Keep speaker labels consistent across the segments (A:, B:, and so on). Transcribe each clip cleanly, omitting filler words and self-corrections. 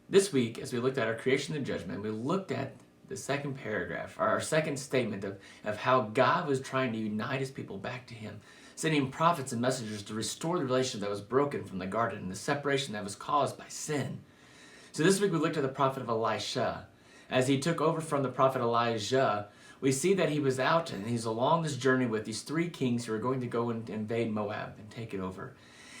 A: This week, as we looked at our creation and judgment, we looked at the second paragraph, or our second statement of how God was trying to unite his people back to him, sending prophets and messengers to restore the relationship that was broken from the garden and the separation that was caused by sin. So this week we looked at the prophet of Elisha. As he took over from the prophet Elijah, we see that he was out and he's along this journey with these three kings who are going to go and invade Moab and take it over.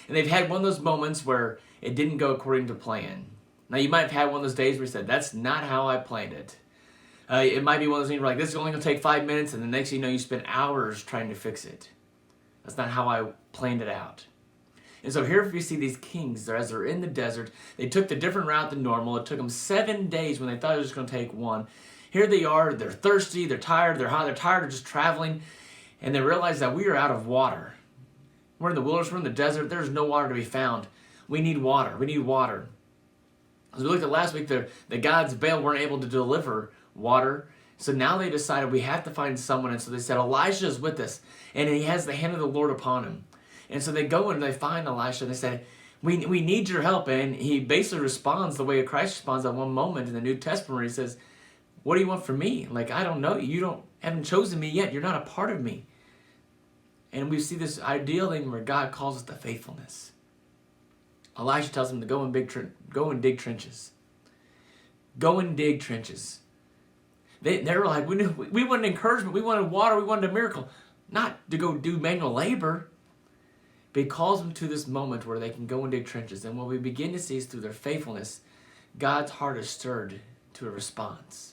A: And they've had one of those moments where it didn't go according to plan. Now you might have had one of those days where you said, that's not how I planned it. It might be one of those things where like, this is only going to take 5 minutes, and the next thing you know, you spend hours trying to fix it. That's not how I planned it out. And so here we see these kings, as they're in the desert, they took the different route than normal. It took them 7 days when they thought it was just going to take one. Here they are, they're thirsty, they're tired, they're hot, they're tired of just traveling, and they realize that we are out of water. We're in the wilderness, we're in the desert, there's no water to be found. We need water, we need water. As we looked at last week, the gods of Baal weren't able to deliver water. So now they decided we have to find someone. And so they said, Elijah is with us. And he has the hand of the Lord upon him. And so they go and they find Elisha. And they said, we need your help. And he basically responds the way Christ responds at one moment in the New Testament where he says, what do you want from me? Like, I don't know you. You haven't chosen me yet. You're not a part of me. And we see this ideal thing where God calls us to faithfulness. Elisha tells him to go and dig trenches. Go and dig trenches. They were like, we wanted encouragement, we wanted water, we wanted a miracle. Not to go do manual labor. But he calls them to this moment where they can go and dig trenches. And what we begin to see is through their faithfulness, God's heart is stirred to a response.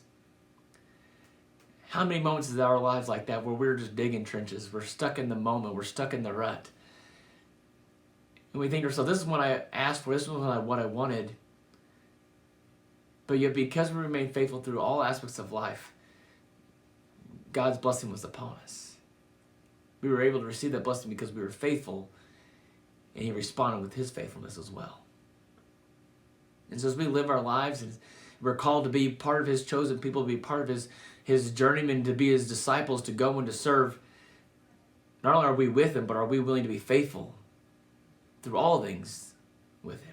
A: How many moments is our lives like that where we're just digging trenches? We're stuck in the moment, we're stuck in the rut. And we think to ourselves, this is what I asked for, this is what I wanted. But yet because we remain faithful through all aspects of life, God's blessing was upon us. We were able to receive that blessing because we were faithful, and he responded with his faithfulness as well. And so as we live our lives, and we're called to be part of his chosen people, to be part of his journeymen, to be his disciples, to go and to serve, not only are we with him, but are we willing to be faithful through all things with him?